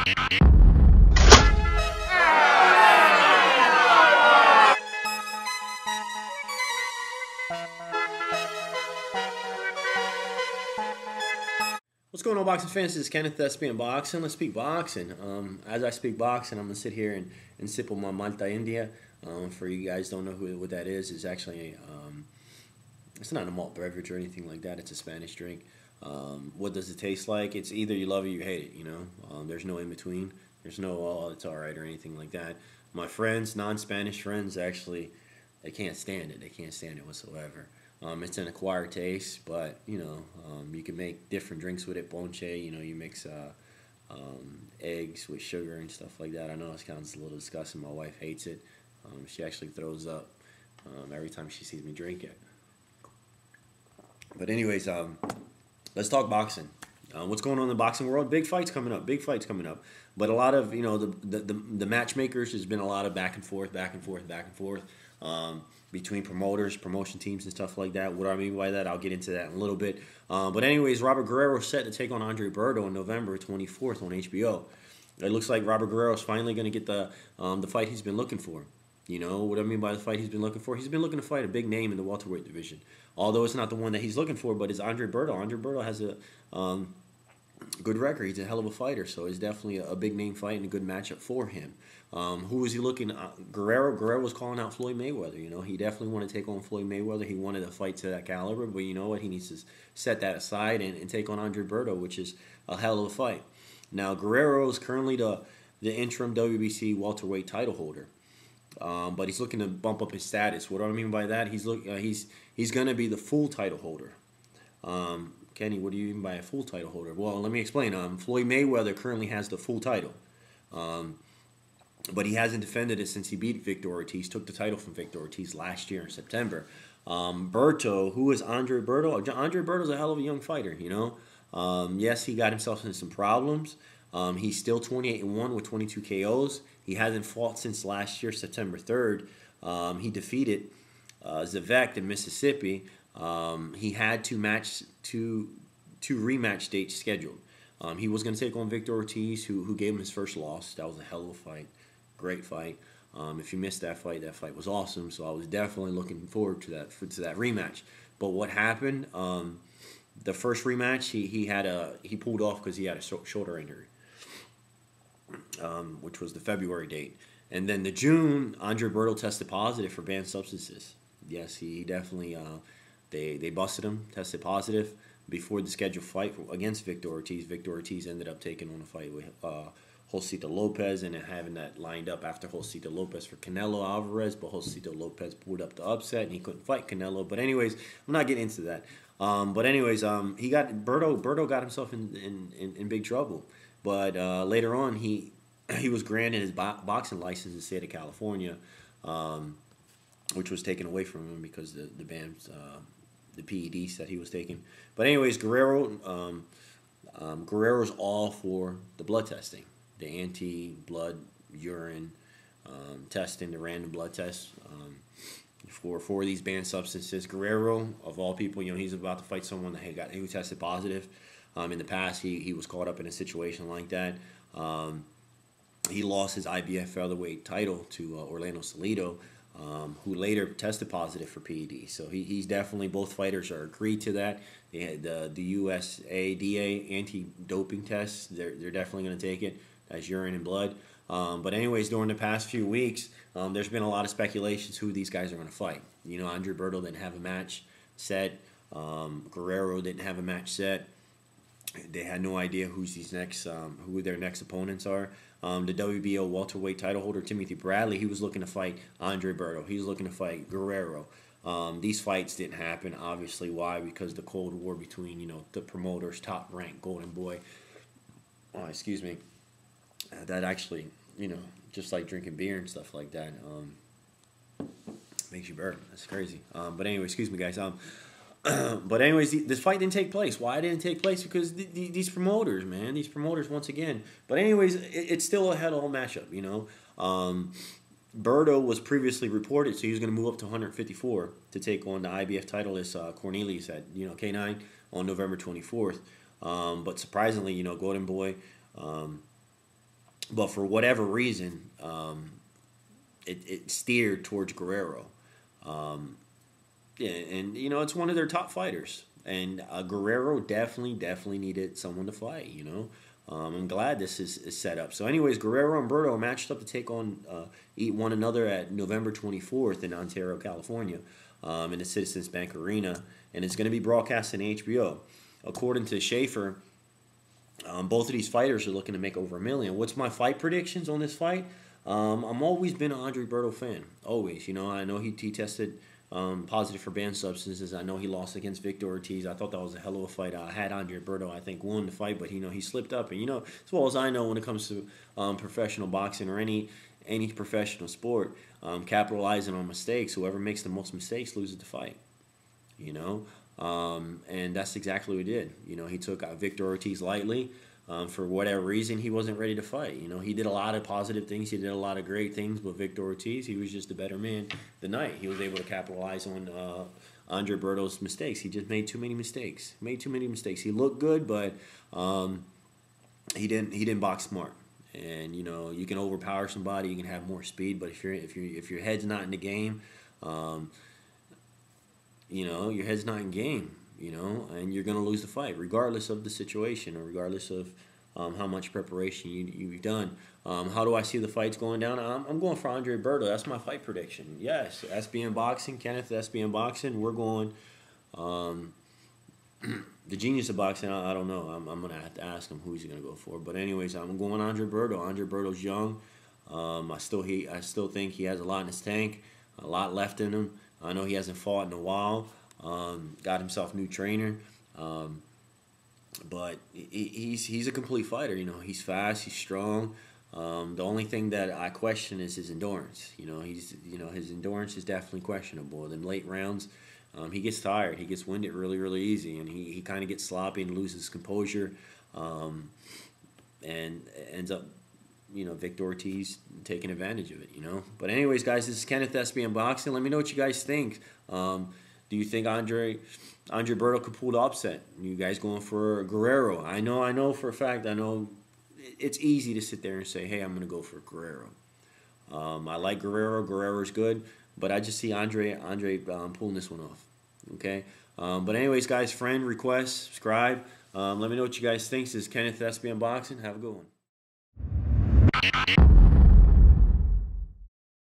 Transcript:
What's going on, boxing fans? This is Kenneth, SBM Boxing. Let's speak boxing. As I speak boxing, I'm going to sit here and sip on my Malta India. For you guys don't know what that is, it's actually it's not a malt beverage or anything like that. It's a Spanish drink. What does it taste like? It's either you love it or you hate it, you know. There's no in between. There's no, oh, it's all right or anything like that. My friends, non-Spanish friends, actually, they can't stand it. They can't stand it whatsoever. It's an acquired taste, but, you know, you can make different drinks with it. Ponche, you know, you mix eggs with sugar and stuff like that. I know it sounds a little disgusting. My wife hates it. She actually throws up every time she sees me drink it. But anyways, let's talk boxing. What's going on in the boxing world? Big fights coming up. Big fights coming up. But a lot of, you know, the matchmakers, there's been a lot of back and forth between promoters, promotion teams, and stuff like that. What do I mean by that? I'll get into that in a little bit. But anyways, Robert Guerrero is set to take on Andre Berto on November 24th on HBO. It looks like Robert Guerrero is finally going to get the fight he's been looking for. You know what I mean by the fight he's been looking for? He's been looking to fight a big name in the welterweight division. Although it's not the one that he's looking for, but it's Andre Berto. Andre Berto has a good record. He's a hell of a fighter, so it's definitely a big name fight and a good matchup for him. Who was he looking at? Guerrero was calling out Floyd Mayweather. You know, he definitely wanted to take on Floyd Mayweather. He wanted a fight to that caliber, but you know what? He needs to set that aside and take on Andre Berto, which is a hell of a fight. Now, Guerrero is currently the interim WBC welterweight title holder. But he's looking to bump up his status. What do I mean by that? He's going to be the full title holder. Kenny, what do you mean by a full title holder? Well, let me explain. Floyd Mayweather currently has the full title, but he hasn't defended it since he beat Victor Ortiz. Took the title from Victor Ortiz last year in September. Berto, who is Andre Berto? Andre Berto's a hell of a young fighter. You know, yes, he got himself into some problems. He's still 28-1 with 22 KOs. He hasn't fought since last year, September 3rd. He defeated Zavek in Mississippi. He had two rematch dates scheduled. He was going to take on Victor Ortiz, who gave him his first loss. That was a hell of a fight. Great fight. If you missed that fight was awesome. So I was definitely looking forward to that rematch. But what happened? The first rematch, he pulled off because he had a shoulder injury. Which was the February date. And then the June, Andre Berto tested positive for banned substances. Yes, he definitely, they busted him, tested positive before the scheduled fight against Victor Ortiz. Victor Ortiz ended up taking on a fight with Josito Lopez and then having that lined up after Josito Lopez for Canelo Alvarez, but Josito Lopez pulled up the upset and he couldn't fight Canelo. But anyways, I'm not getting into that. But anyways, he got Berto got himself in big trouble. But later on, he was granted his boxing license in the state of California, which was taken away from him because the bans, the PEDs that he was taking. But anyways, Guerrero's all for the blood testing, the anti-blood urine testing, the random blood tests for these banned substances. Guerrero, of all people, you know, he's about to fight someone who tested positive. In the past, he was caught up in a situation like that. He lost his IBF featherweight title to Orlando Salido, who later tested positive for PED. So he's definitely, both fighters are agreed to that. They had the USADA anti-doping tests. They're definitely going to take it. That's urine and blood. But anyways, during the past few weeks, there's been a lot of speculations who these guys are going to fight. You know, Andre Berto didn't have a match set. Guerrero didn't have a match set. They had no idea who their next opponents are. The WBO welterweight title holder Timothy Bradley, he was looking to fight Andre Berto. He was looking to fight Guerrero. These fights didn't happen. Obviously, why? Because the Cold War between, you know, the promoters, top ranked Golden Boy. That actually, you know, just like drinking beer and stuff like that, makes you burp. That's crazy. But anyway, excuse me, guys. But anyways, this fight didn't take place. Why it didn't take place? Because these promoters, man. These promoters, once again. But anyways, it's still a hell of a matchup, you know. Berto was previously reported, so he was going to move up to 154 to take on the IBF titleist Cornelius at, you know, K9 on November 24th. But surprisingly, you know, Golden Boy but for whatever reason, it steered towards Guerrero. Um, yeah, and it's one of their top fighters, and Guerrero definitely needed someone to fight. I'm glad this is set up. So, anyways, Guerrero and Berto are matched up to take on eat one another at November 24th in Ontario, California, in the Citizens Bank Arena, and it's going to be broadcast on HBO. According to Schaefer, both of these fighters are looking to make over $1 million. What's my fight predictions on this fight? I'm always been an Andre Berto fan. Always. I know he tested positive for banned substances. I know he lost against Victor Ortiz. I thought that was a hell of a fight. I had Andre Berto, I think, won the fight, but he slipped up. And as well as I know, when it comes to professional boxing or any professional sport, capitalizing on mistakes, whoever makes the most mistakes loses the fight. And that's exactly what he did. He took Victor Ortiz lightly. For whatever reason, he wasn't ready to fight. He did a lot of positive things. He did a lot of great things with Victor Ortiz. He was just a better man the night. He was able to capitalize on Andre Berto's mistakes. He just made too many mistakes. He looked good, but he didn't box smart. And you can overpower somebody. You can have more speed, but if your head's not in the game, your head's not in game. And you're going to lose the fight, regardless of the situation or regardless of how much preparation you've done. How do I see the fights going down? I'm going for Andre Berto. That's my fight prediction. Yes, SBM Boxing, Kenneth, SBM Boxing. We're going the genius of boxing. I don't know. I'm going to have to ask him who he's going to go for. But anyways, I'm going Andre Berto. Andre Berto's young. I still think he has a lot in his tank, a lot left in him. I know he hasn't fought in a while. Got himself a new trainer, but he's a complete fighter. He's fast, he's strong. The only thing that I question is his endurance. His endurance is definitely questionable. In late rounds, he gets tired, he gets winded really easy, and he kind of gets sloppy and loses composure, and ends up Victor Ortiz taking advantage of it. But anyways, guys, this is Kenneth, SBM Boxing. Let me know what you guys think. Do you think Andre Berto could pull the upset? You guys going for Guerrero? I know for a fact. I know it's easy to sit there and say, "Hey, I'm going to go for Guerrero." I like Guerrero. Guerrero's good, but I just see Andre pulling this one off. Okay. But anyways, guys, friend request, subscribe. Let me know what you guys think. This is Kenneth, SBM Boxing. Have a good one.